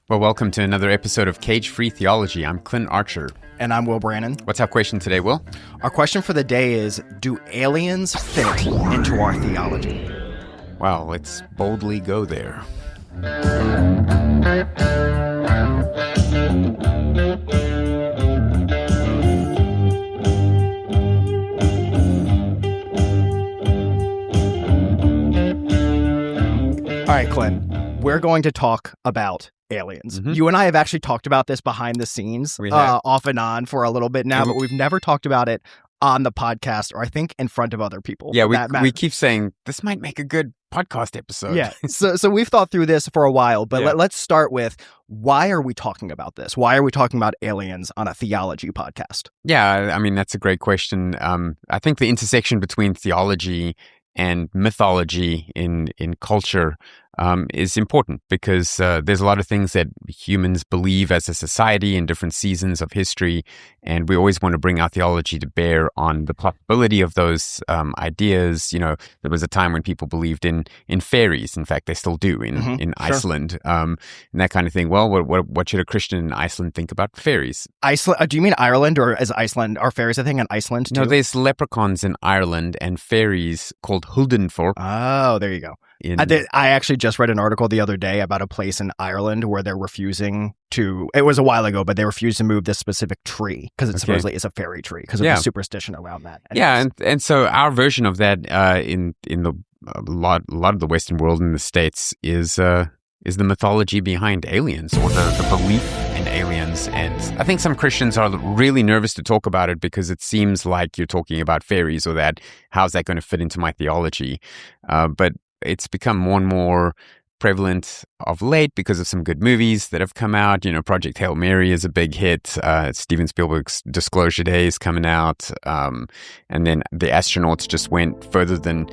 Well, welcome to another episode of Cage Free Theology. I'm Clint Archer. And I'm Will Brannon. What's our question today, Will? Our question for the day is, do aliens fit into our theology? Well, let's boldly go there. All right, Clint, we're going to talk about aliens. Mm-hmm. You and I have actually talked about this behind the scenes, off and on for a little bit now, but we've never talked about it on the podcast, or I think in front of other people. Yeah, we keep saying this might make a good podcast episode. Yeah, so we've thought through this for a while, but let's start with, why are we talking about this? Why are we talking about aliens on a theology podcast? Yeah, I mean, that's a great question. I think the intersection between theology and mythology in culture is important because there's a lot of things that humans believe as a society in different seasons of history, and we always want to bring our theology to bear on the possibility of those ideas. You know, there was a time when people believed in fairies. In fact, they still do in Iceland, and that kind of thing. Well, what should a Christian in Iceland think about fairies? Iceland? Do you mean Ireland, or is Iceland, are fairies a thing in Iceland too? No, there's leprechauns in Ireland and fairies called Huldenfolk. Oh, there you go. I actually just read an article the other day about a place in Ireland where they're refusing to, it was a while ago, but they refused to move this specific tree because it supposedly is a fairy tree because of the superstition around that. And so our version of that in a lot of the Western world in the States is the mythology behind aliens, or the belief in aliens. And I think some Christians are really nervous to talk about it because it seems like you're talking about fairies, or that how's that going to fit into my theology? But it's become more and more prevalent of late because of some good movies that have come out. You know, Project Hail Mary is a big hit. Steven Spielberg's Disclosure Day is coming out. And then the astronauts just went further than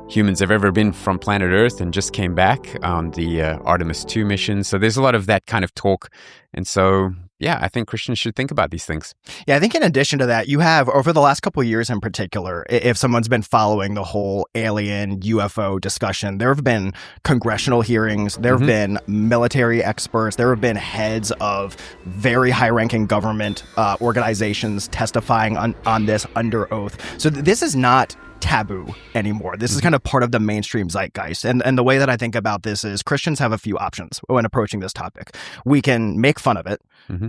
humans have ever been from planet Earth and just came back on the Artemis 2 mission. So there's a lot of that kind of talk. And so, yeah, I think Christians should think about these things. Yeah, I think in addition to that, you have, over the last couple of years in particular, if someone's been following the whole alien UFO discussion, there have been congressional hearings, there have been military experts, there have been heads of very high-ranking government organizations testifying on this under oath. So this is not taboo anymore. This is kind of part of the mainstream zeitgeist. And the way that I think about this is, Christians have a few options when approaching this topic. We can make fun of it,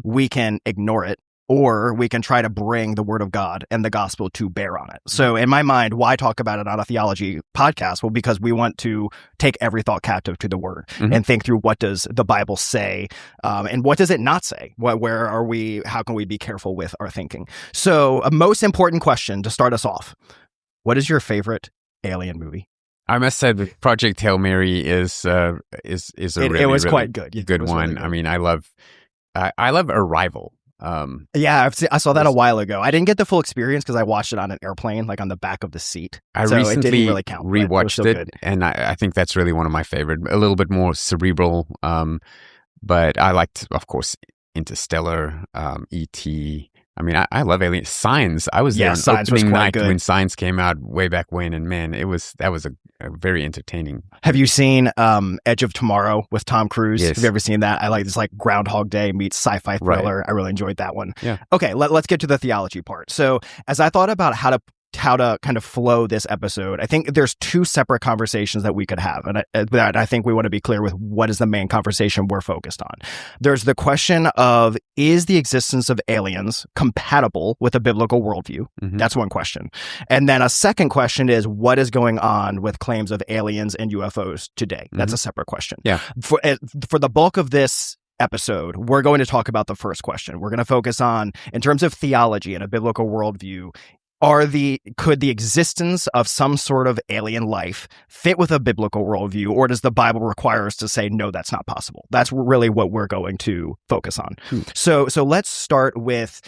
we can ignore it, or we can try to bring the word of God and the gospel to bear on it. So in my mind, why talk about it on a theology podcast? Well, because we want to take every thought captive to the word and think through, what does the Bible say, and what does it not say? Where are we? How can we be careful with our thinking? So a most important question to start us off: what is your favorite alien movie? I must say that Project Hail Mary is a really quite good. Good one. Really good. I mean, I love Arrival. I saw that a while ago. I didn't get the full experience because I watched it on an airplane, like on the back of the seat. So it didn't really count. Rewatched it, and I think that's really one of my favorite. A little bit more cerebral, but I liked, of course, Interstellar, E.T. I mean, I love aliens. Signs. I was there on opening night when Signs came out way back when, and man, that was a very entertaining. Have you seen Edge of Tomorrow with Tom Cruise? Yes. Have you ever seen that? I like this, like Groundhog Day meets sci-fi thriller. Right. I really enjoyed that one. Yeah. Okay, let's get to the theology part. So as I thought about how to kind of flow this episode, I think there's two separate conversations that we could have. And I think we want to be clear with what is the main conversation we're focused on. There's the question of, is the existence of aliens compatible with a biblical worldview? That's one question. And then a second question is, what is going on with claims of aliens and UFOs today? That's a separate question. Yeah. For the bulk of this episode, we're going to talk about the first question. We're going to focus on, in terms of theology and a biblical worldview, could the existence of some sort of alien life fit with a biblical worldview, or does the Bible require us to say, no, that's not possible? That's really what we're going to focus on. So let's start with,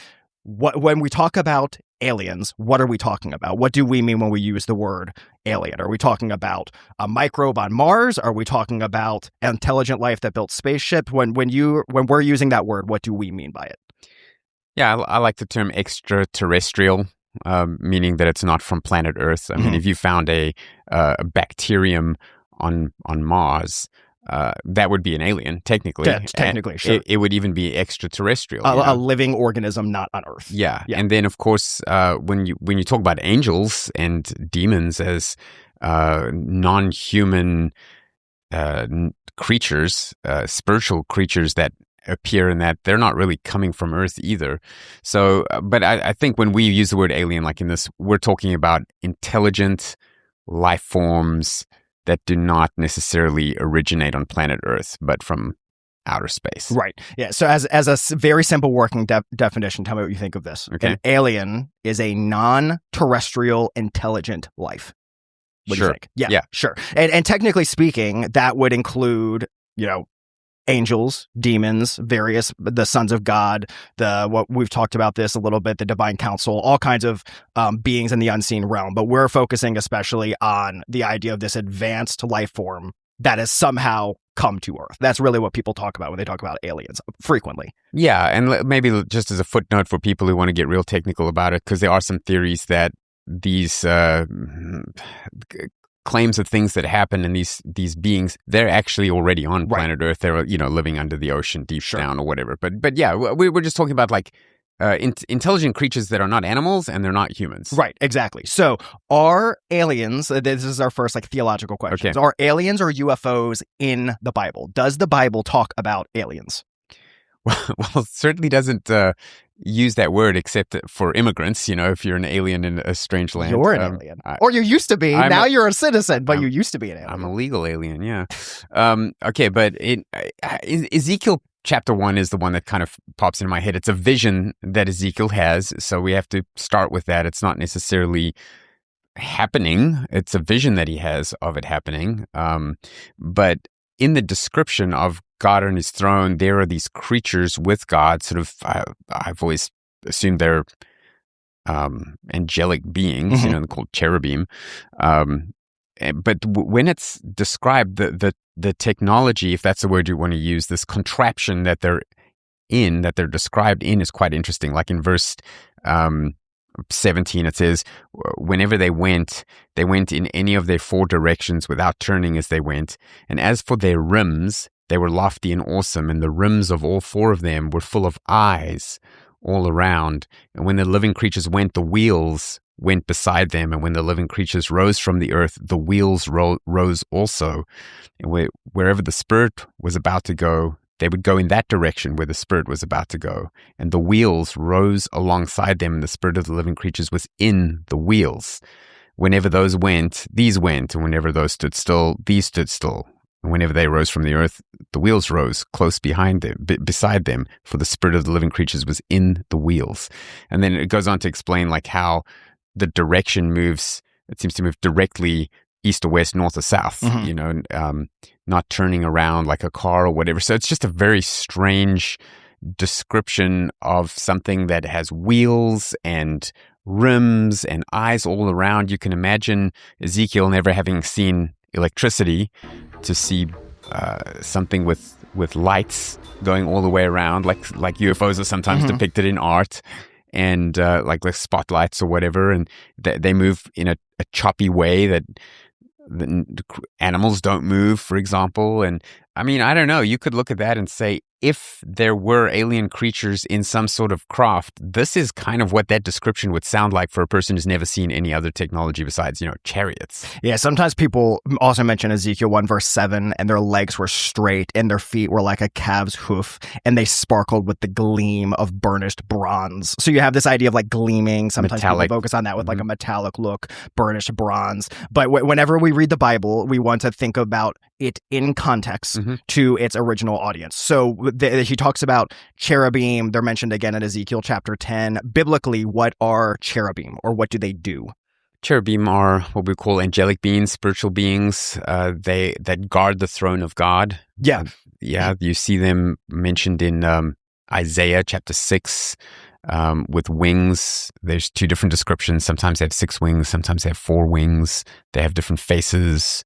when we talk about aliens, what are we talking about? What do we mean when we use the word alien? Are we talking about a microbe on Mars? Are we talking about intelligent life that built spaceship? When we're using that word, what do we mean by it? Yeah, I like the term extraterrestrial. Meaning that it's not from planet Earth. I mean, if you found a bacterium on Mars, that would be an alien, technically. Technically, sure. It would even be extraterrestrial. A living organism not on Earth. Yeah. And then, of course, when you talk about angels and demons as non-human creatures, spiritual creatures that appear in that, they're not really coming from Earth either. So, but I think when we use the word alien, like in this, we're talking about intelligent life forms that do not necessarily originate on planet Earth, but from outer space. Right. Yeah. So as a very simple working definition, tell me what you think of this. Okay. An alien is a non-terrestrial intelligent life. What do you think? Yeah. Sure. And technically speaking, that would include, angels, demons, the sons of God, what we've talked about this a little bit, the divine council, all kinds of beings in the unseen realm. But we're focusing especially on the idea of this advanced life form that has somehow come to Earth. That's really what people talk about when they talk about aliens frequently. Yeah, and maybe just as a footnote for people who want to get real technical about it, because there are some theories that these claims of things that happen in these beings, they're actually already on planet Earth. They're living under the ocean deep down or whatever. But yeah, we're just talking about like intelligent creatures that are not animals and they're not humans. Right, exactly. So are aliens, this is our first theological question. Okay. Are aliens or UFOs in the Bible? Does the Bible talk about aliens? Well, it certainly doesn't use that word except for immigrants. If you're an alien in a strange land. You're an alien. Or you used to be. Now you're a citizen, but you used to be an alien. I'm a legal alien, yeah. Okay, but Ezekiel chapter 1 is the one that kind of pops into my head. It's a vision that Ezekiel has, so we have to start with that. It's not necessarily happening. It's a vision that he has of it happening. But in the description of God on his throne, there are these creatures with God, sort of, I've always assumed they're angelic beings, they're called cherubim. But when it's described, the technology, if that's the word you want to use, this contraption that they're described in is quite interesting. Like in verse 17, it says, whenever they went in any of their four directions without turning as they went. And as for their rims, they were lofty and awesome, and the rims of all four of them were full of eyes all around. And when the living creatures went, the wheels went beside them. And when the living creatures rose from the earth, the wheels rose also. And wherever the Spirit was about to go, they would go in that direction where the Spirit was about to go. And the wheels rose alongside them, and the Spirit of the living creatures was in the wheels. Whenever those went, these went. And whenever those stood still, these stood still. And whenever they rose from the earth, the wheels rose close behind them, beside them, for the Spirit of the living creatures was in the wheels. And then it goes on to explain like how the direction moves. It seems to move directly east or west, north or south, not turning around like a car or whatever. So it's just a very strange description of something that has wheels and rims and eyes all around. You can imagine Ezekiel never having seen electricity to see something with lights going all the way around, like UFOs are sometimes depicted in art, and like spotlights or whatever, and they move in a choppy way that the animals don't move, for example. And I mean, I don't know, you could look at that and say, if there were alien creatures in some sort of craft, this is kind of what that description would sound like for a person who's never seen any other technology besides, chariots. Yeah, sometimes people also mention Ezekiel 1 verse 7, and their legs were straight and their feet were like a calf's hoof, and they sparkled with the gleam of burnished bronze. So you have this idea of like gleaming. Sometimes metallic. People focus on that with like a metallic look, burnished bronze. But whenever we read the Bible, we want to think about it in context to its original audience. So he talks about cherubim. They're mentioned again in Ezekiel chapter 10. Biblically, what are cherubim, or what do they do? Cherubim are what we call angelic beings, spiritual beings. That guard the throne of God. Yeah. You see them mentioned in Isaiah chapter 6 with wings. There's two different descriptions. Sometimes they have 6 wings. Sometimes they have 4 wings. They have different faces.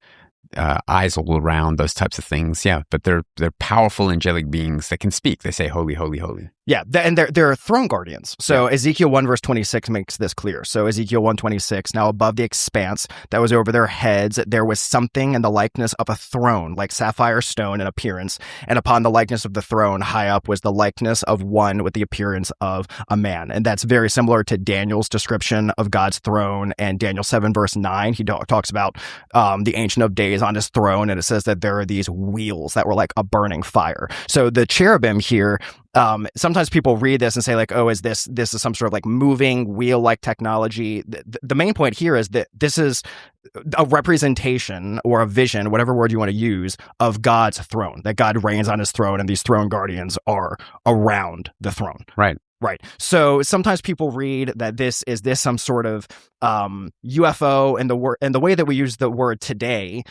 eyes all around, those types of things. Yeah, but they're powerful angelic beings that can speak. They say, "Holy, holy, holy." Yeah, and they're throne guardians. So Ezekiel 1 verse 26 makes this clear. So Ezekiel 1:26, now above the expanse that was over their heads, there was something in the likeness of a throne, like sapphire stone in appearance. And upon the likeness of the throne, high up was the likeness of one with the appearance of a man. And that's very similar to Daniel's description of God's throne. And Daniel 7 verse 9, he talks about the Ancient of Days on his throne. And it says that there are these wheels that were like a burning fire. So the cherubim here, sometimes people read this and say like, oh, is this is some sort of like moving wheel-like technology? The main point here is that this is a representation or a vision, whatever word you want to use, of God's throne, that God reigns on his throne and these throne guardians are around the throne. Right. Right. So sometimes people read that this some sort of UFO, and the way that we use the word today.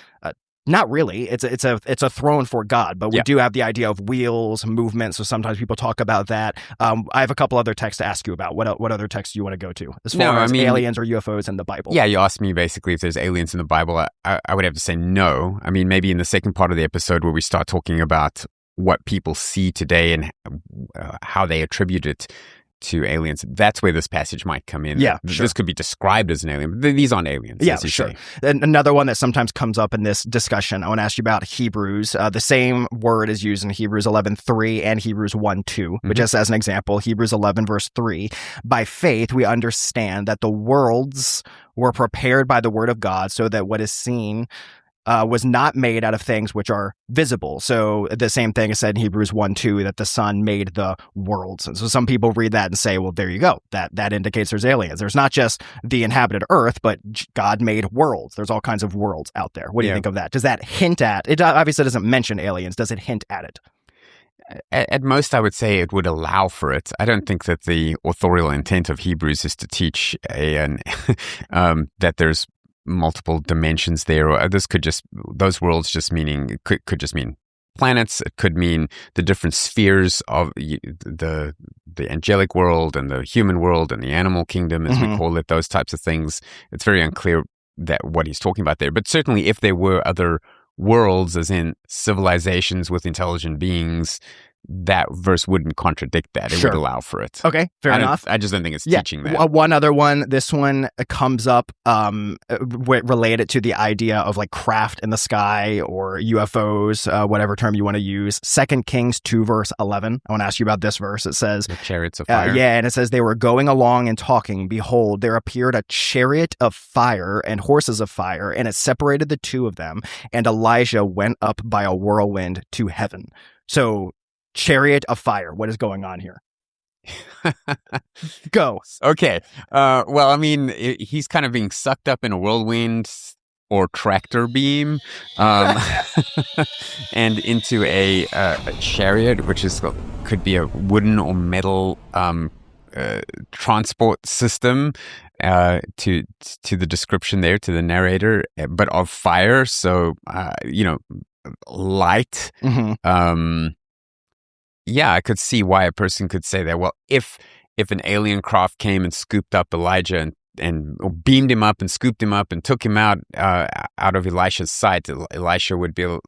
Not really. It's a throne for God, but we do have the idea of wheels, movement. So sometimes people talk about that. I have a couple other texts to ask you about. What other texts do you want to go to as far as aliens or UFOs in the Bible? Yeah, you asked me basically if there's aliens in the Bible. I would have to say no. I mean, maybe in the second part of the episode where we start talking about what people see today and how they attribute it to aliens, that's where this passage might come in. Yeah, sure. This could be described as an alien, but these aren't aliens. Yeah, sure. And another one that sometimes comes up in this discussion, I want to ask you about Hebrews. The same word is used in Hebrews 11:3 and Hebrews 1:2, but just as an example, Hebrews 11 verse 3, by faith we understand that the worlds were prepared by the word of God, so that what is seen was not made out of things which are visible. So the same thing is said in Hebrews 1:2, that the Son made the worlds. And so some people read that and say, well, there you go. That indicates there's aliens. There's not just the inhabited earth, but God made worlds. There's all kinds of worlds out there. What do you think of that? Does that hint at, it obviously doesn't mention aliens. Does it hint at it? At most, I would say it would allow for it. I don't think that the authorial intent of Hebrews is to teach that there's multiple dimensions there, or this could just, those worlds just meaning, could just mean planets. It could mean the different spheres of the angelic world and the human world and the animal kingdom, as we call it, those types of things. It's very unclear that what he's talking about there. But certainly if there were other worlds, as in civilizations with intelligent beings, that verse wouldn't contradict that. It would allow for it. Okay, fair enough. I just don't think it's teaching that. One other one, this one comes up related to the idea of like craft in the sky or UFOs, whatever term you want to use. 2 Kings 2 verse 11. I want to ask you about this verse. It says, the chariots of fire. And it says, they were going along and talking. Behold, there appeared a chariot of fire and horses of fire, and it separated the two of them. And Elijah went up by a whirlwind to heaven. So, chariot of fire. What is going on here? Go. Okay. Well, I mean, he's kind of being sucked up in a whirlwind or tractor beam, and into a chariot, which could be a wooden or metal transport system. To the description there, to the narrator, but of fire. So, light. Yeah, I could see why a person could say that. Well, if an alien craft came and scooped up Elijah and beamed him up and scooped him up and took him out of Elisha's sight, Elisha would be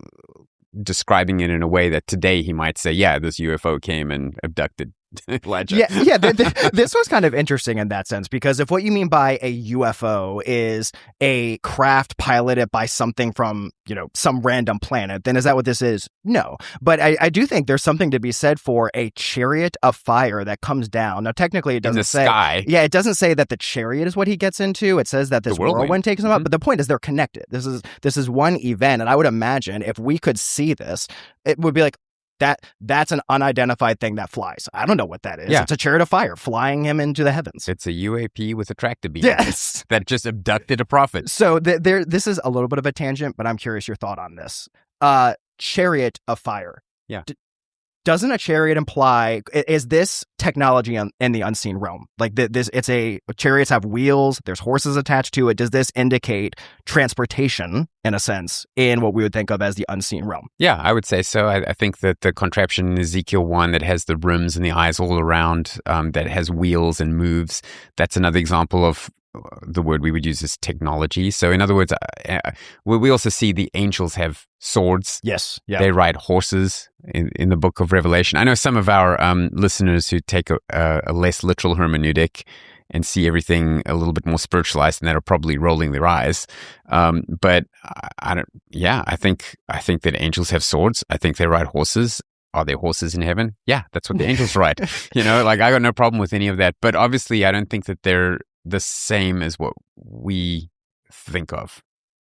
describing it in a way that today he might say, yeah, this UFO came and abducted Elijah. Yeah. This was kind of interesting in that sense, because if what you mean by a UFO is a craft piloted by something from, some random planet, then is that what this is? No. But I do think there's something to be said for a chariot of fire that comes down. Now, technically, it doesn't say. Sky. Yeah, it doesn't say that the chariot is what he gets into. It says that this whirlwind takes him up. But the point is they're connected. This is one event. And I would imagine if we could see this, it would be like, that's an unidentified thing that flies. I don't know what that is. Yeah. It's a chariot of fire flying him into the heavens. It's a UAP with a tractor beam. Yes. That just abducted a prophet. So this is a little bit of a tangent, but I'm curious your thought on this. Chariot of fire. Yeah. Doesn't a chariot imply, is this technology in the unseen realm? Like chariots have wheels, there's horses attached to it. Does this indicate transportation, in a sense, in what we would think of as the unseen realm? Yeah, I would say so. I think that the contraption in Ezekiel 1 that has the rims and the eyes all around, that has wheels and moves, that's another example of the word we would use is technology. So in other words, we also see the angels have swords. Yes. Yeah. They ride horses in the book of Revelation. I know some of our listeners who take a less literal hermeneutic and see everything a little bit more spiritualized, and that are probably rolling their eyes. But I don't. Yeah, I think that angels have swords. I think they ride horses. Are there horses in heaven? Yeah, that's what the angels ride. I got no problem with any of that. But obviously, I don't think that they're the same as what we think of.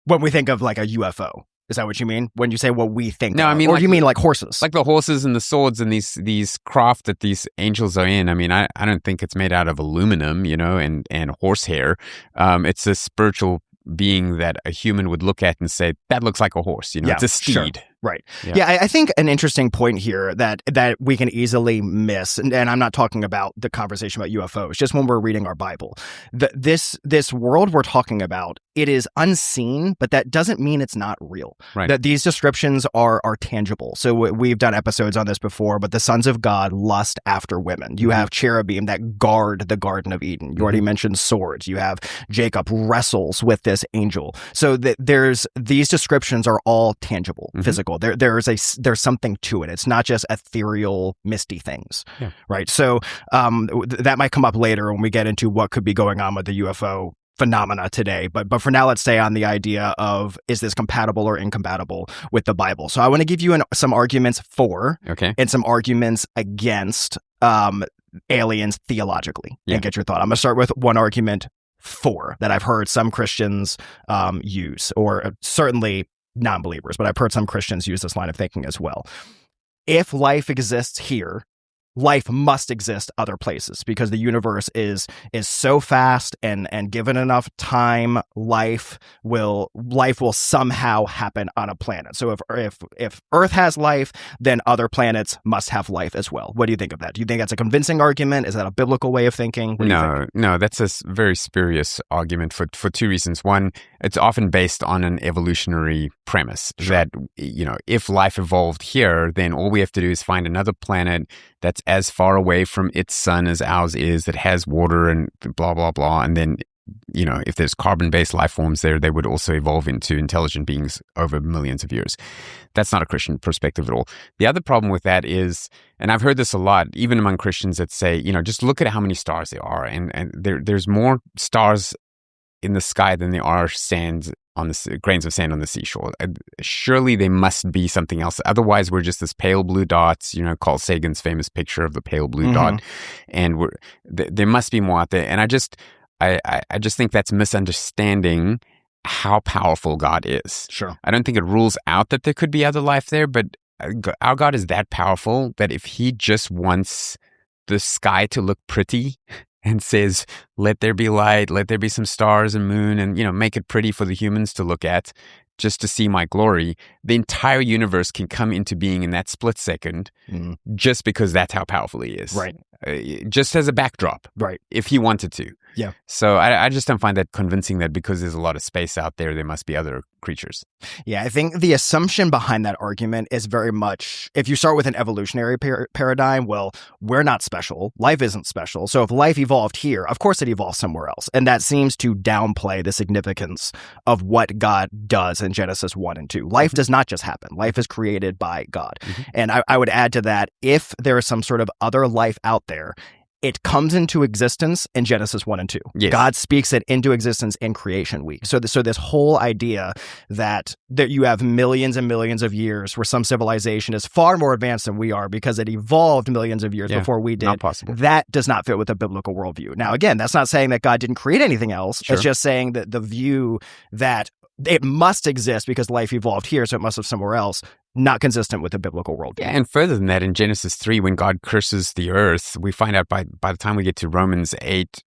When we think of like a UFO. Is that what you mean? When you say what we think No, of? I mean, or do you mean like horses? Like the horses and the swords and these craft that these angels are in. I mean, I don't think it's made out of aluminum, and horsehair. It's a spiritual being that a human would look at and say, that looks like a horse. It's a steed. Sure. Right. Yeah, I think an interesting point here that we can easily miss, and I'm not talking about the conversation about UFOs, just when we're reading our Bible. This world we're talking about, it is unseen, but that doesn't mean it's not real. Right. That these descriptions are tangible. So we've done episodes on this before, but the sons of God lust after women. You have cherubim that guard the Garden of Eden. You already mentioned swords. You have Jacob wrestles with this angel. So these descriptions are all tangible, physical. There's something to it. It's not just ethereal, misty things, right? So that might come up later when we get into what could be going on with the UFO phenomena today. But for now, let's stay on the idea of, is this compatible or incompatible with the Bible? So I want to give you some arguments for and some arguments against aliens theologically and get your thought. I'm going to start with one argument for that I've heard some Christians use, or certainly non-believers, but I've heard some Christians use this line of thinking as well. If life exists here, life must exist other places, because the universe is so fast, and given enough time, life will somehow happen on a planet. So if Earth has life, then other planets must have life as well. What do you think of that? Do you think that's a convincing argument? Is that a biblical way of thinking? No, that's a very spurious argument for two reasons. One, it's often based on an evolutionary premise that if life evolved here, then all we have to do is find another planet that's as far away from its sun as ours is, that has water and blah, blah, blah. And then, if there's carbon-based life forms there, they would also evolve into intelligent beings over millions of years. That's not a Christian perspective at all. The other problem with that is, and I've heard this a lot, even among Christians that say, just look at how many stars there are. And there's more stars in the sky than there are grains of sand on the seashore. Surely there must be something else. Otherwise, we're just this pale blue dots, Carl Sagan's famous picture of the pale blue dot. And there must be more out there. And I just think that's misunderstanding how powerful God is. Sure. I don't think it rules out that there could be other life there, but our God is that powerful that if he just wants the sky to look pretty and says, let there be light, let there be some stars and moon, and, make it pretty for the humans to look at, just to see my glory, the entire universe can come into being in that split second, just because that's how powerful he is. Right. Just as a backdrop. Right. If he wanted to. Yeah. So I just don't find that convincing that because there's a lot of space out there must be other creatures. Yeah, I think the assumption behind that argument is very much, if you start with an evolutionary paradigm, well, we're not special. Life isn't special. So if life evolved here, of course it evolved somewhere else. And that seems to downplay the significance of what God does in Genesis 1 and 2. Life does not just happen. Life is created by God. And I would add to that, if there is some sort of other life out there, it comes into existence in Genesis 1 and 2. Yes. God speaks it into existence in creation week. So this whole idea that you have millions and millions of years where some civilization is far more advanced than we are because it evolved millions of years before we did. Not possible. That does not fit with a biblical worldview. Now, again, that's not saying that God didn't create anything else. Sure. It's just saying that the view that it must exist because life evolved here, so it must have somewhere else, not consistent with the biblical worldview. Yeah, and further than that, in Genesis 3, when God curses the earth, we find out by the time we get to Romans 8,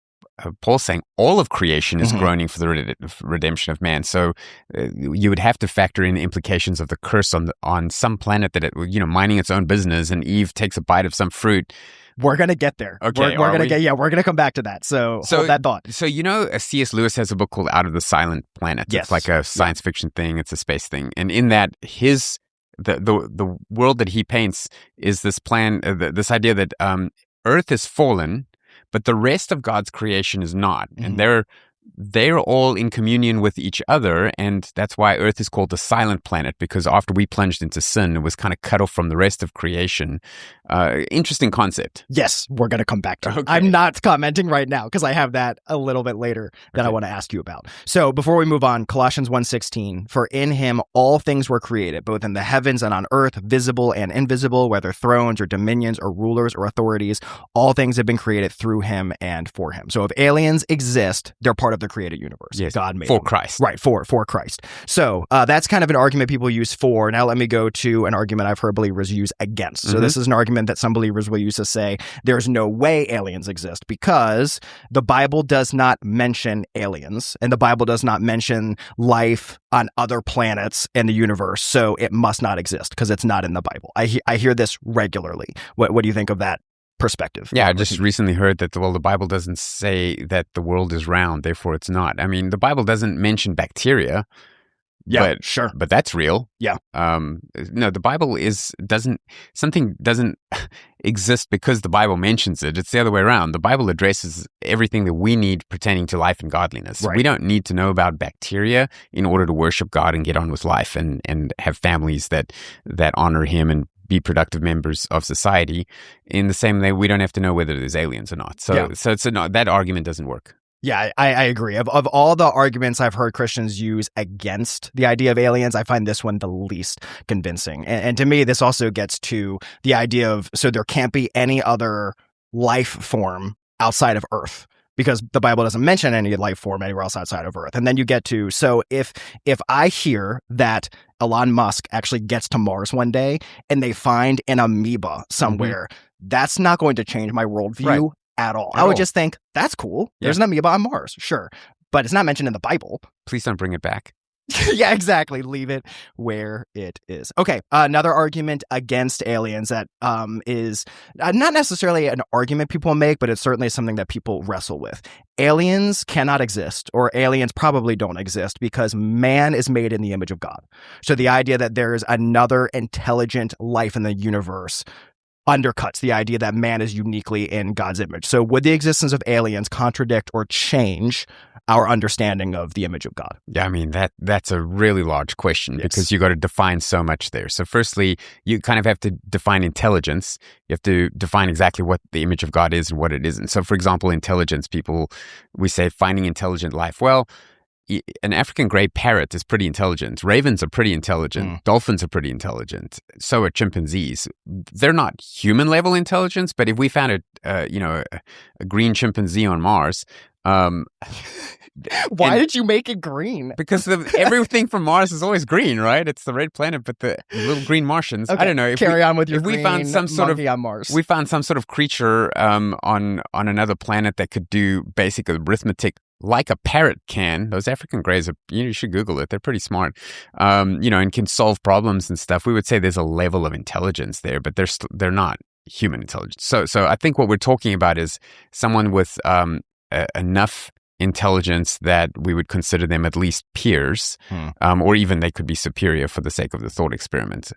Paul's saying all of creation is groaning for the redemption of man. So you would have to factor in implications of the curse on some planet that minding its own business, and Eve takes a bite of some fruit. We're going to get there. Okay. We're going to come back to that. So hold that thought. So, C.S. Lewis has a book called Out of the Silent Planet. Yes. It's like a science fiction thing. It's a space thing. And in that, the world that he paints is this plan, this idea that Earth is fallen, but the rest of God's creation is not. And they're all in communion with each other, and that's why Earth is called the silent planet, because after we plunged into sin, it was kind of cut off from the rest of creation. Interesting concept. Yes, we're going to come back to it. I'm not commenting right now because I have that a little bit later that I want to ask you about. So before we move on, Colossians 1:16, for in him all things were created, both in the heavens and on earth, visible and invisible, whether thrones or dominions or rulers or authorities, all things have been created through him and for him. So if aliens exist, they're part of the created universe. Yes, God made for them. Christ. Right, for Christ. So that's kind of an argument people use for. Now let me go to an argument I've heard believers use against. So this is an argument that some believers will use to say there's no way aliens exist because the Bible does not mention aliens and the Bible does not mention life on other planets in the universe. So it must not exist because it's not in the Bible. I hear this regularly. What do you think of that perspective? Yeah, I just recently heard that, well, the Bible doesn't say that the world is round, therefore it's not. I mean, the Bible doesn't mention bacteria. Yeah, but, sure. But that's real. Yeah. No, the Bible doesn't exist because the Bible mentions it. It's the other way around. The Bible addresses everything that we need pertaining to life and godliness. Right. We don't need to know about bacteria in order to worship God and get on with life and have families that honor him and be productive members of society. In the same way, we don't have to know whether there's aliens or not. So that argument doesn't work. Yeah, I agree. Of all the arguments I've heard Christians use against the idea of aliens, I find this one the least convincing. And to me, this also gets to the idea of, so there can't be any other life form outside of Earth, because the Bible doesn't mention any life form anywhere else outside of Earth. And then you get to, so if I hear that Elon Musk actually gets to Mars one day and they find an amoeba somewhere, that's not going to change my worldview at all. I would just think, that's cool. There's an amoeba on Mars, sure. But it's not mentioned in the Bible. Please don't bring it back. Yeah, exactly. Leave it where it is. Okay, another argument against aliens that is not necessarily an argument people make, but it's certainly something that people wrestle with. Aliens cannot exist, or aliens probably don't exist, because man is made in the image of God. So the idea that there is another intelligent life in the universe undercuts the idea that man is uniquely in God's image. So would the existence of aliens contradict or change our understanding of the image of God? Yeah, I mean, that's a really large question because you got to define so much there. So firstly, you kind of have to define intelligence. You have to define exactly what the image of God is and what it isn't. So for example, intelligence, we say finding intelligent life. Well, an African gray parrot is pretty intelligent. Ravens are pretty intelligent. Dolphins are pretty intelligent. So are chimpanzees. They're not human level intelligence, but if we found a green chimpanzee on Mars, why did you make it green? Because everything from Mars is always green, right? It's the red planet, but the little green Martians. Okay, I don't know. Carry on with your if we green found some sort of on Mars. We found some sort of creature on another planet that could do basic arithmetic like a parrot can. Those African greys are, you should Google it. They're pretty smart, and can solve problems and stuff. We would say there's a level of intelligence there, but they're not human intelligence. So I think what we're talking about is someone with enough intelligence that we would consider them at least peers, or even they could be superior for the sake of the thought experiment.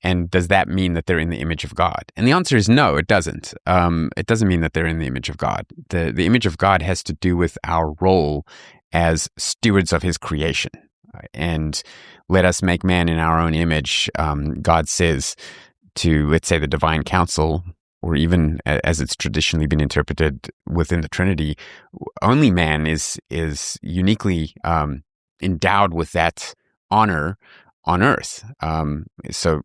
And does that mean that they're in the image of God? And the answer is no, it doesn't. It doesn't mean that they're in the image of God. The image of God has to do with our role as stewards of his creation. And let us make man in our own image. God says to, let's say, the divine council, or even as it's traditionally been interpreted within the Trinity, only man is uniquely endowed with that honor on earth. So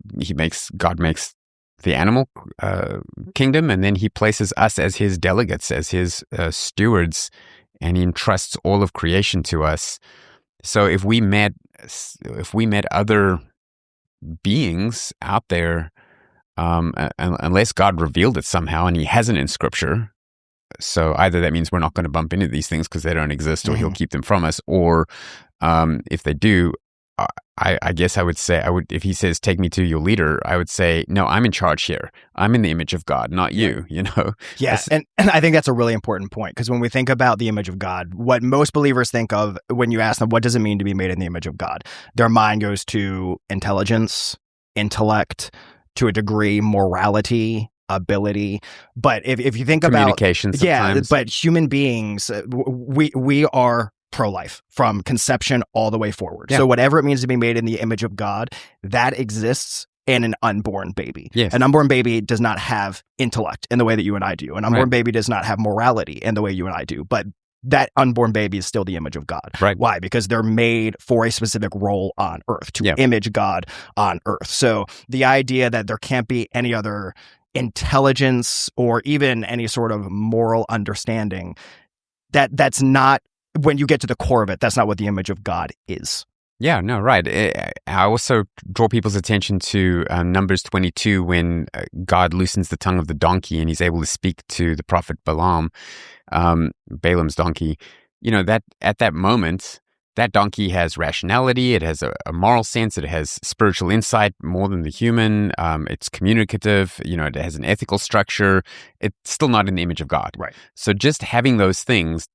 God makes the animal kingdom, and then he places us as his delegates, as his stewards, and he entrusts all of creation to us. So if we met other beings out there, unless God revealed it somehow, and he hasn't in Scripture, so either that means we're not going to bump into these things because they don't exist, or he'll keep them from us, or if they do, I guess I would say, if he says, take me to your leader, I would say, no, I'm in charge here. I'm in the image of God, not you, Yeah, and I think that's a really important point, because when we think about the image of God, what most believers think of when you ask them, what does it mean to be made in the image of God? Their mind goes to intelligence, intellect, to a degree, morality, ability. But if you think about communication sometimes. but human beings, we are pro-life from conception all the way forward. Yeah. So whatever it means to be made in the image of God, that exists in an unborn baby. Yes. An unborn baby does not have intellect in the way that you and I do. An unborn baby does not have morality in the way you and I do. But that unborn baby is still the image of God. Right. Why? Because they're made for a specific role on earth, to image God on earth. So the idea that there can't be any other intelligence or even any sort of moral understanding, that's not, when you get to the core of it, that's not what the image of God is. Yeah, no, right. I also draw people's attention to Numbers 22 when God loosens the tongue of the donkey and he's able to speak to the prophet Balaam's donkey. You know, that at that moment, that donkey has rationality, it has a moral sense, it has spiritual insight more than the human, it's communicative, you know, it has an ethical structure. It's still not in the image of God. Right. So just having those things,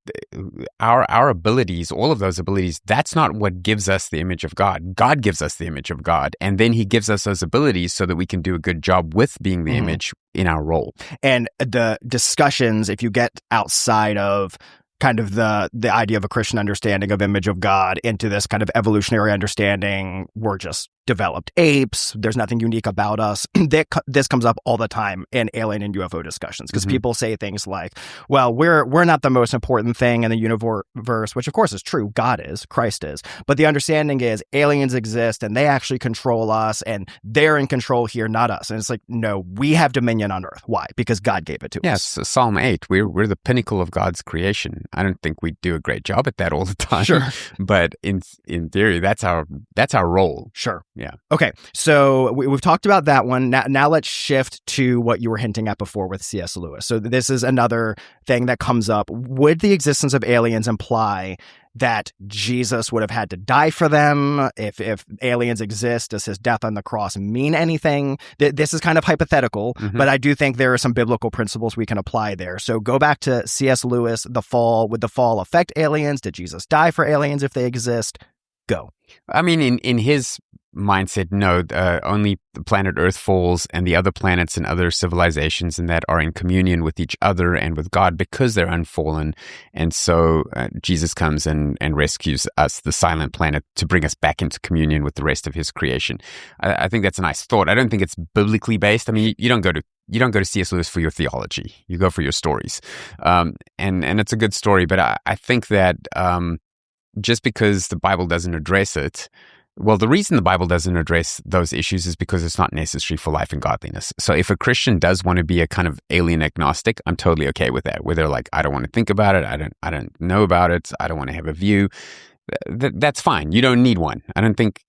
our abilities, all of those abilities, that's not what gives us the image of God. God gives us the image of God, and then he gives us those abilities so that we can do a good job with being the image in our role. And the discussions, if you get outside of kind of the idea of a Christian understanding of image of God into this kind of evolutionary understanding, we're just developed apes, there's nothing unique about us. This comes up all the time in alien and UFO discussions because people say things like, well, we're not the most important thing in the universe, which of course is true. God is, Christ is. But the understanding is aliens exist and they actually control us and they're in control here, not us. And it's like, no, we have dominion on earth. Why? Because God gave it to us. Yes, Psalm 8, we're the pinnacle of God's creation. I don't think we do a great job at that all the time. Sure. But in theory, that's our role. Sure. Yeah. Okay. So we've talked about that one. Now let's shift to what you were hinting at before with C.S. Lewis. So this is another thing that comes up. Would the existence of aliens imply that Jesus would have had to die for them? If aliens exist, does his death on the cross mean anything? This is kind of hypothetical, but I do think there are some biblical principles we can apply there. So go back to C.S. Lewis, the fall. Would the fall affect aliens? Did Jesus die for aliens if they exist? Go. I mean, in his mindset, no, only the planet Earth falls and the other planets and other civilizations and that are in communion with each other and with God because they're unfallen. And so Jesus comes and rescues us, the silent planet, to bring us back into communion with the rest of his creation. I think that's a nice thought. I don't think it's biblically based. I mean, you don't go to C.S. Lewis for your theology. You go for your stories. And it's a good story, but I think that just because the Bible doesn't address it, well, the reason the Bible doesn't address those issues is because it's not necessary for life and godliness. So if a Christian does want to be a kind of alien agnostic, I'm totally okay with that. Where they're like, I don't want to think about it, I don't know about it, I don't want to have a view. That's fine. You don't need one. I don't think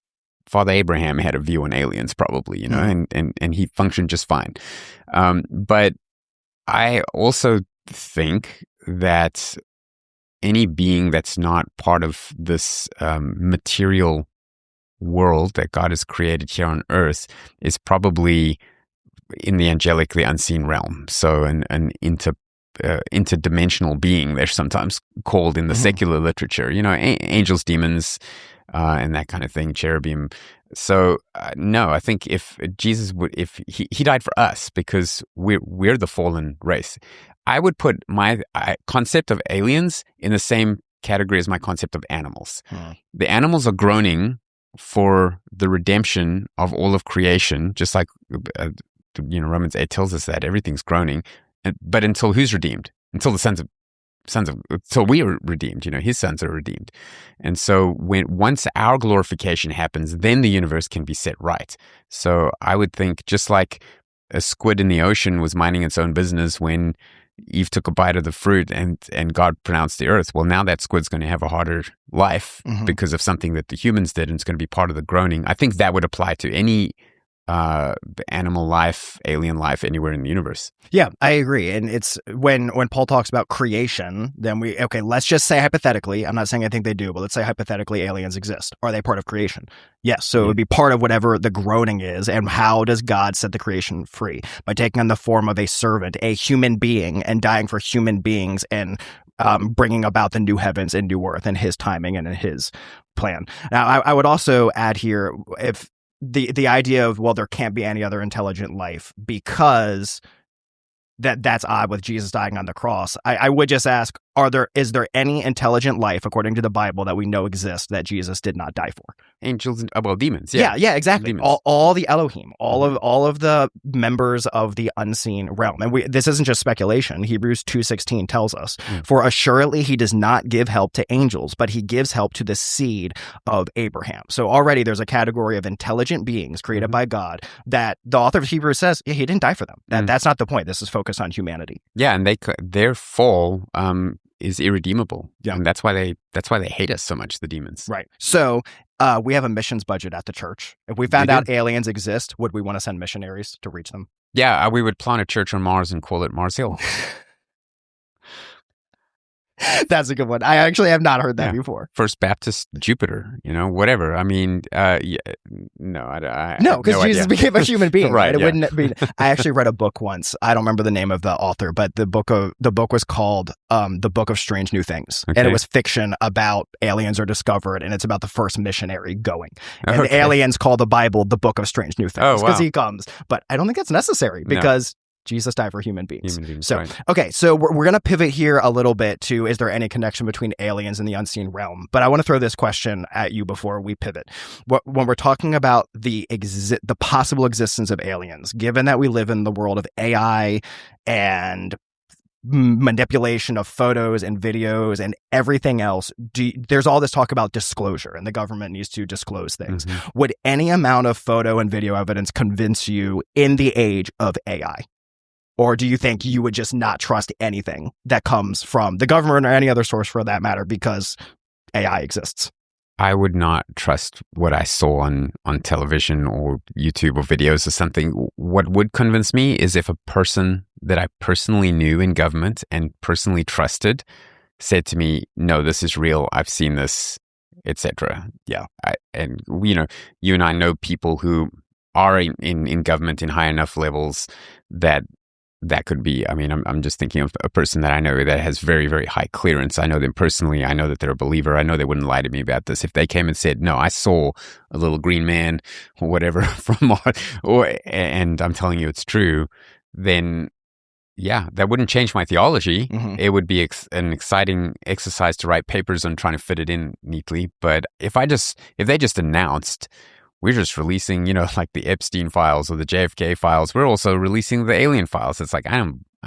Father Abraham had a view on aliens, probably, you know, and he functioned just fine. But I also think that any being that's not part of this material world that God has created here on earth is probably in the angelic, the unseen realm. So an interdimensional being, they're sometimes called in the secular literature, you know, angels, demons, and that kind of thing, cherubim. So no, I think if Jesus if he died for us because we're the fallen race, I would put my concept of aliens in the same category as my concept of animals. The animals are groaning for the redemption of all of creation, just like Romans 8 tells us that everything's groaning. But until who's redeemed? Until the until we are redeemed. You know, his sons are redeemed. And so once our glorification happens, then the universe can be set right. So I would think just like a squid in the ocean was minding its own business when Eve took a bite of the fruit and God pronounced the earth. Well, now that squid's going to have a harder life because of something that the humans did, and it's going to be part of the groaning. I think that would apply to any animal life, alien life, anywhere in the universe. Yeah, I agree. And it's when Paul talks about creation, then let's just say hypothetically, I'm not saying I think they do, but let's say hypothetically aliens exist. Are they part of creation? Yes. So it would be part of whatever the groaning is. And how does God set the creation free? By taking on the form of a servant, a human being, and dying for human beings and bringing about the new heavens and new earth in his timing and in his plan. Now, I would also add here, if the idea of, well, there can't be any other intelligent life because that's odd with Jesus dying on the cross. I would just ask, is there any intelligent life, according to the Bible, that we know exists that Jesus did not die for? Angels, demons. Yeah, exactly. Demons. All the Elohim, all of the members of the unseen realm. And this isn't just speculation. Hebrews 2:16 tells us, for assuredly he does not give help to angels, but he gives help to the seed of Abraham. So already there's a category of intelligent beings created by God that the author of Hebrews says, he didn't die for them. That's not the point. This is focused on humanity. Yeah, and their fall is irredeemable. Yeah. And that's why they hate us so much, the demons. Right. So we have a missions budget at the church. If we found out aliens exist, would we want to send missionaries to reach them? Yeah, we would plant a church on Mars and call it Mars Hill. That's a good one. I actually have not heard that before. First Baptist Jupiter, whatever. I mean, no, because Jesus became a human being, right? It wouldn't be. I actually read a book once. I don't remember the name of the author, but the book was called "The Book of Strange New Things," and it was fiction about aliens are discovered, and it's about the first missionary going. And the aliens call the Bible the Book of Strange New Things because he comes. But I don't think that's necessary because Jesus died for human beings. Okay, so we're going to pivot here a little bit to, is there any connection between aliens and the unseen realm? But I want to throw this question at you before we pivot. When we're talking about the possible existence of aliens, given that we live in the world of AI and manipulation of photos and videos and everything else, there's all this talk about disclosure, and the government needs to disclose things. Would any amount of photo and video evidence convince you in the age of AI? Or do you think you would just not trust anything that comes from the government or any other source for that matter because AI exists? I would not trust what I saw on television or YouTube or videos or something. What would convince me is if a person that I personally knew in government and personally trusted said to me, no, this is real, I've seen this, etc. Yeah. You and I know people who are in government in high enough levels that could be, I'm just thinking of a person that I know that has very, very high clearance. I know them personally. I know that they're a believer. I know they wouldn't lie to me about this. If they came and said, no, I saw a little green man or whatever from Mars, and I'm telling you it's true, then that wouldn't change my theology. It would be an exciting exercise to write papers on trying to fit it in neatly. But if they just announced, we're just releasing, like the Epstein files or the JFK files, we're also releasing the alien files. It's like, I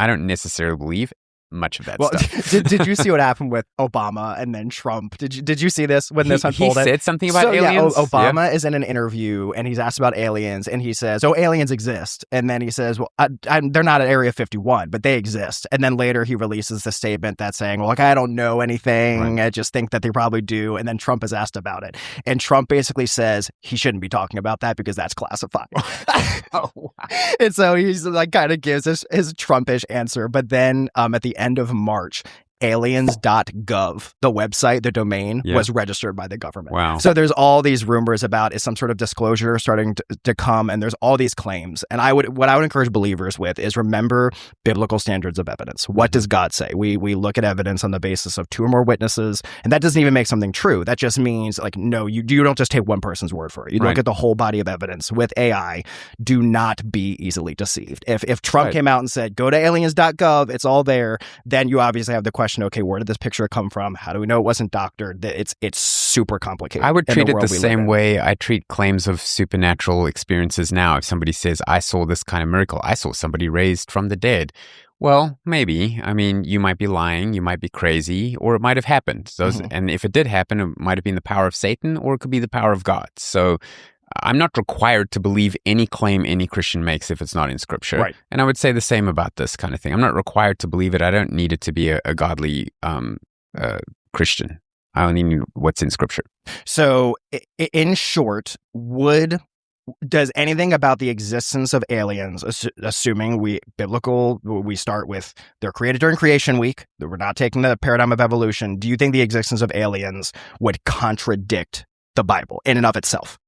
don't necessarily believe much of that stuff. Did you see what happened with Obama and then Trump? Did you see this when this unfolded? He said something about aliens. Yeah, Obama is in an interview and he's asked about aliens and he says, "Oh, aliens exist." And then he says, "Well, they're not at Area 51, but they exist." And then later he releases the statement that's saying, "Well, I don't know anything. I just think that they probably do." And then Trump is asked about it, and Trump basically says he shouldn't be talking about that because that's classified. Oh, wow. And so he's like kind of gives his Trumpish answer, but then at the end of March, aliens.gov, the website, the domain, was registered by the government. Wow. So there's all these rumors about is some sort of disclosure starting to come, and there's all these claims. And what I would encourage believers with is remember biblical standards of evidence. What does God say? We look at evidence on the basis of two or more witnesses, and that doesn't even make something true. That just means no, you don't just take one person's word for it. You look at the whole body of evidence. With AI, do not be easily deceived. If Trump came out and said, go to aliens.gov, it's all there, then you obviously have the question, okay, where did this picture come from? How do we know it wasn't doctored? It's super complicated. I would treat it the same way I treat claims of supernatural experiences now. If somebody says, I saw this kind of miracle, I saw somebody raised from the dead. Well, maybe. You might be lying, you might be crazy, or it might have happened. And if it did happen, it might have been the power of Satan, or it could be the power of God. So I'm not required to believe any claim any Christian makes if it's not in Scripture. Right. And I would say the same about this kind of thing. I'm not required to believe it. I don't need it to be a godly Christian. I only need what's in Scripture. So, in short, does anything about the existence of aliens, assuming we start with they're created during creation week, that we're not taking the paradigm of evolution, do you think the existence of aliens would contradict the Bible in and of itself?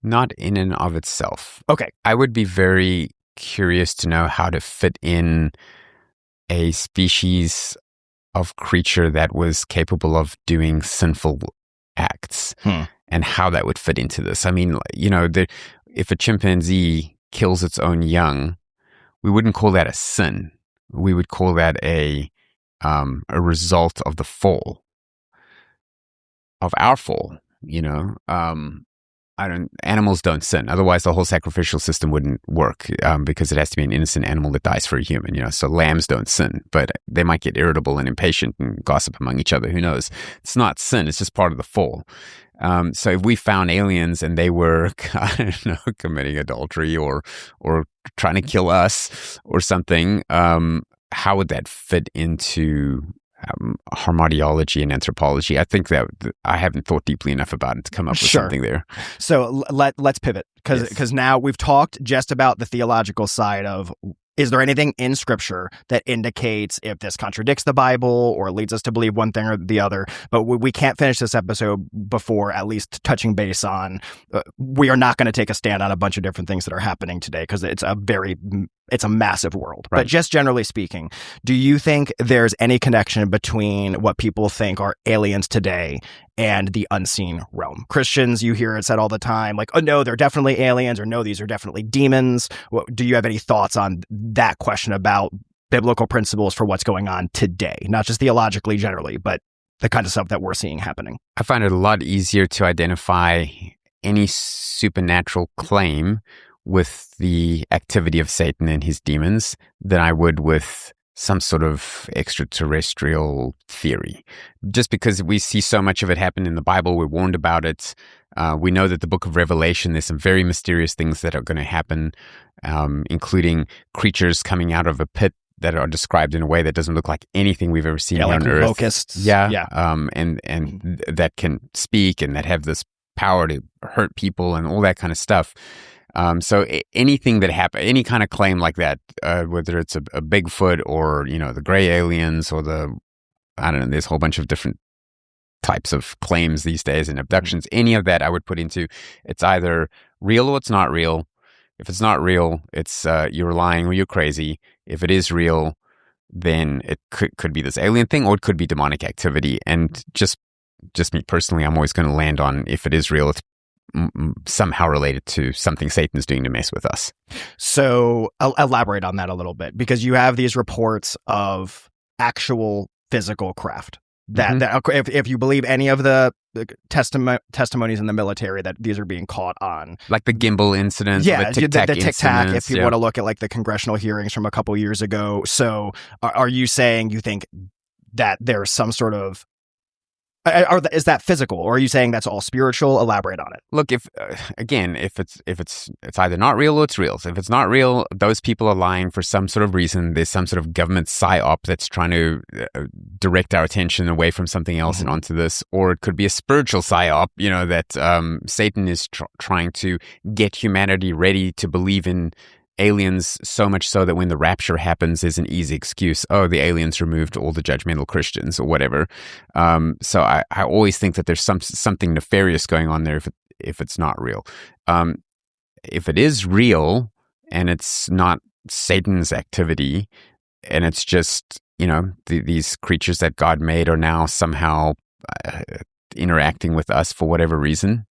Not in and of itself. Okay. I would be very curious to know how to fit in a species of creature that was capable of doing sinful acts and how that would fit into this. If a chimpanzee kills its own young, we wouldn't call that a sin. we would call that a result of the fall, of our fall. Animals don't sin. Otherwise, the whole sacrificial system wouldn't work, because it has to be an innocent animal that dies for a human. So lambs don't sin, but they might get irritable and impatient and gossip among each other. Who knows? It's not sin. It's just part of the fall. So if we found aliens and they were, I don't know, committing adultery or trying to kill us or something, how would that fit into hermeneutology and anthropology? I think that I haven't thought deeply enough about it to come up with something there. So let's pivot, because now we've talked just about the theological side of, is there anything in Scripture that indicates if this contradicts the Bible or leads us to believe one thing or the other? But we can't finish this episode before at least touching base on, we are not going to take a stand on a bunch of different things that are happening today, because it's a massive world. Right. But just generally speaking, do you think there's any connection between what people think are aliens today and the unseen realm? Christians, you hear it said all the time, like, oh, no, they're definitely aliens, or no, these are definitely demons. Do you have any thoughts on that question about biblical principles for what's going on today? Not just theologically generally, but the kind of stuff that we're seeing happening. I find it a lot easier to identify any supernatural claim with the activity of Satan and his demons than I would with some sort of extraterrestrial theory. Just because we see so much of it happen in the Bible, we're warned about it. We know that the book of Revelation, there's some very mysterious things that are going to happen, including creatures coming out of a pit that are described in a way that doesn't look like anything we've ever seen on Earth. Locusts. Yeah. And that can speak and that have this power to hurt people and all that kind of stuff. So anything that happens, any kind of claim like that, whether it's a Bigfoot or, the gray aliens or I don't know, there's a whole bunch of different types of claims these days and abductions, any of that I would put into, it's either real or it's not real. If it's not real, it's you're lying or you're crazy. If it is real, then it could be this alien thing, or it could be demonic activity. And just me personally, I'm always going to land on, if it is real, it's somehow related to something Satan's doing to mess with us. So I'll elaborate on that a little bit, because you have these reports of actual physical craft that if you believe any of the testimonies in the military, that these are being caught on, like the gimbal incident, the Tic Tac. If people want to look at like the congressional hearings from a couple years ago, so are you saying you think that there's some sort of is that physical, or are you saying that's all spiritual? Elaborate on it. Look, if it's either not real or it's real. So if it's not real, those people are lying for some sort of reason. There's some sort of government psyop that's trying to direct our attention away from something else and onto this, or it could be a spiritual psyop. That Satan is trying to get humanity ready to believe in aliens, so much so that when the rapture happens, there's an easy excuse. Oh, the aliens removed all the judgmental Christians or whatever. So I always think that there's something nefarious going on there if it's not real. If it is real and it's not Satan's activity, and it's just, these creatures that God made are now somehow interacting with us for whatever reason.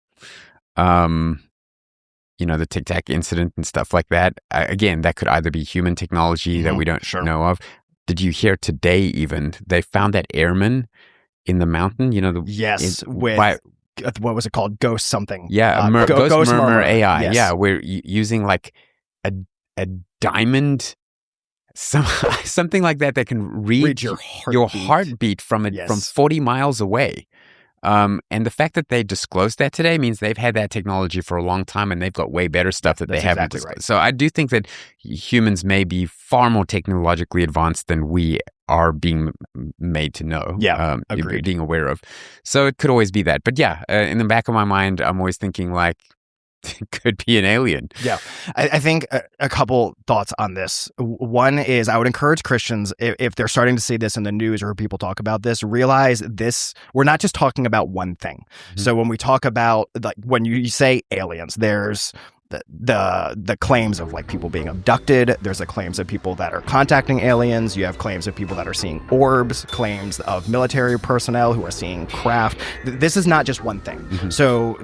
The Tic Tac incident and stuff like that. Again, that could either be human technology that we don't know of. Did you hear today even, they found that airman in the mountain? What was it called? Ghost something. Yeah, Ghost Murmur AI. Yes. Yeah, we're using like a diamond, something like that can read your heartbeat from 40 miles away. And the fact that they disclosed that today means they've had that technology for a long time, and they've got way better stuff that they haven't disclosed. Right. So I do think that humans may be far more technologically advanced than we are being made to know. Yeah, agreed. Being aware of. So it could always be that. But yeah, in the back of my mind, I'm always thinking like, it could be an alien. Yeah. I think a couple thoughts on this. One is, I would encourage Christians, if they're starting to see this in the news or people talk about this, realize this, we're not just talking about one thing. So when we talk about, like, when you say aliens, there's the claims of like people being abducted. There's the claims of people that are contacting aliens. You have claims of people that are seeing orbs, claims of military personnel who are seeing craft. This is not just one thing. So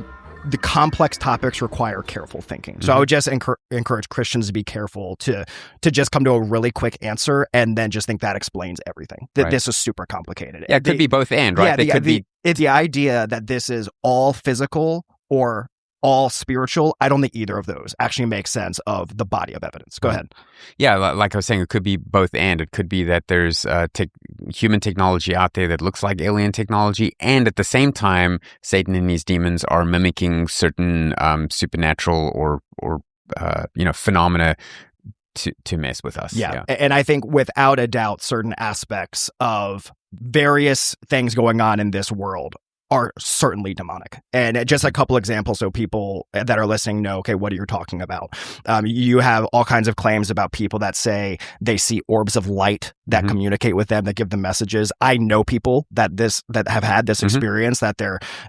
the complex topics require careful thinking. So I would just encourage Christians to be careful to just come to a really quick answer and then just think that explains everything. That this is super complicated. Yeah, it could be both and, right? Yeah, it's the idea that this is all physical or all spiritual. I don't think either of those actually makes sense of the body of evidence. Go ahead. Yeah, like I was saying, it could be both and. It could be that there's human technology out there that looks like alien technology, and at the same time, Satan and his demons are mimicking certain supernatural or phenomena to mess with us. Yeah, and I think without a doubt, certain aspects of various things going on in this world are certainly demonic. And just a couple examples so people that are listening know, okay, what are you talking about? You have all kinds of claims about people that say they see orbs of light that communicate with them, that give them messages. I know people that have had this experience, that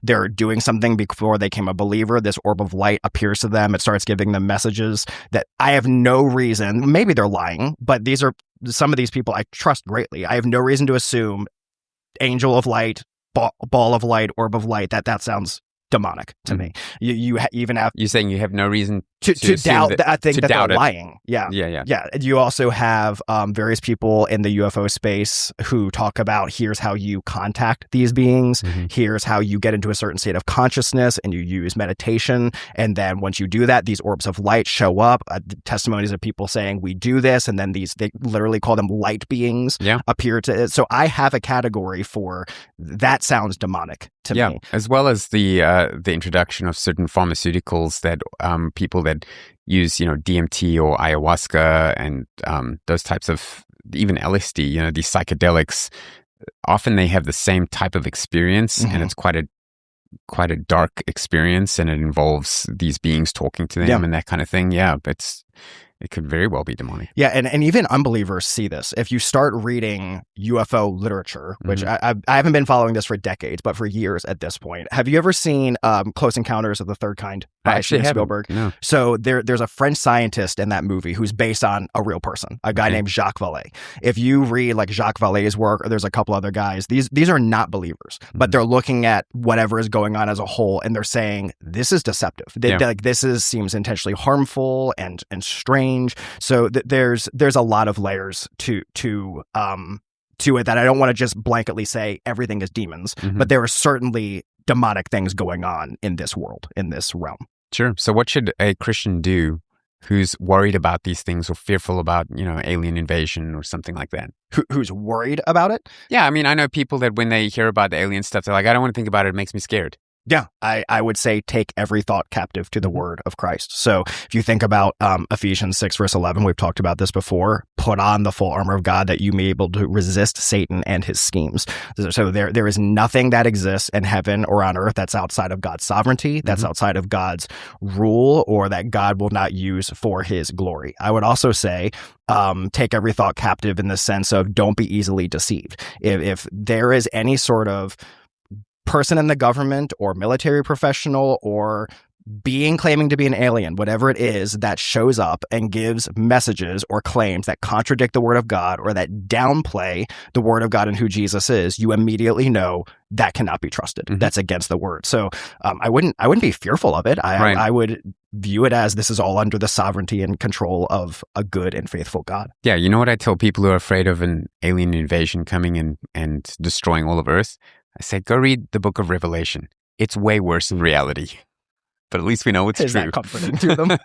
they're doing something before they became a believer. This orb of light appears to them. It starts giving them messages that I have no reason, maybe they're lying, but these are some of these people I trust greatly. I have no reason to assume angel of light, ball of light, orb of light, that sounds demonic to me. You even have... You're saying you have no reason to doubt that, I think that they're lying. Yeah. You also have various people in the UFO space who talk about, here's how you contact these beings. Here's how you get into a certain state of consciousness, and you use meditation. And then once you do that, these orbs of light show up. Testimonies of people saying, we do this. And then they literally call them light beings appear to... So I have a category for that sounds demonic to me. As well as the introduction of certain pharmaceuticals that people that use, DMT or ayahuasca and those types of, even LSD, these psychedelics, often they have the same type of experience, and it's quite a dark experience, and it involves these beings talking to them and that kind of thing. Yeah, it could very well be demonic. Yeah, and even unbelievers see this. If you start reading UFO literature, which I haven't been following this for decades, but for years at this point. Have you ever seen Close Encounters of the Third Kind by Steven Spielberg? No. So there's a French scientist in that movie who's based on a real person, a guy named Jacques Vallée. If you read like Jacques Vallée's work, or there's a couple other guys, these are not believers, but they're looking at whatever is going on as a whole, and they're saying, this is deceptive. This seems intentionally harmful and strange. So there's a lot of layers to it that I don't want to just blanketly say everything is demons, but there are certainly demonic things going on in this world, in this realm. Sure. So what should a Christian do who's worried about these things or fearful about, alien invasion or something like that? Who's worried about it? Yeah. I mean, I know people that when they hear about the alien stuff, they're like, I don't want to think about it. It makes me scared. Yeah, I would say take every thought captive to the word of Christ. So if you think about Ephesians 6, verse 11, we've talked about this before, put on the full armor of God that you may be able to resist Satan and his schemes. So there is nothing that exists in heaven or on earth that's outside of God's sovereignty, that's outside of God's rule, or that God will not use for his glory. I would also say take every thought captive in the sense of don't be easily deceived. If there is any sort of person in the government or military professional or being claiming to be an alien, whatever it is, that shows up and gives messages or claims that contradict the word of God or that downplay the word of God and who Jesus is, you immediately know that cannot be trusted. That's against the word. So I wouldn't be fearful of it. I would view it as this is all under the sovereignty and control of a good and faithful God. Yeah, you know what I tell people who are afraid of an alien invasion coming and destroying all of Earth? I said, go read the book of Revelation. It's way worse in reality. But at least we know it's true. Is that comforting to them?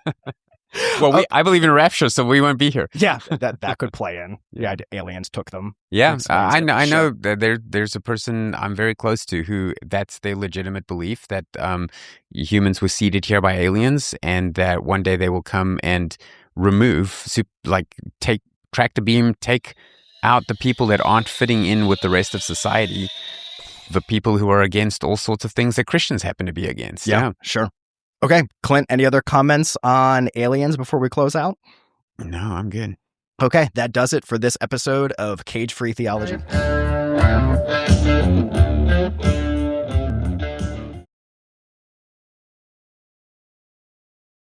Well, I believe in a rapture, so we won't be here. Yeah, that could play in. Yeah, aliens took them. Yeah, I know that there's a person I'm very close to who that's their legitimate belief that humans were seeded here by aliens, and that one day they will come and track the beam, take out the people that aren't fitting in with the rest of society. The people who are against all sorts of things that Christians happen to be against. Yeah, sure. Okay, Clint, any other comments on aliens before we close out? No, I'm good. Okay, that does it for this episode of Cage Free Theology.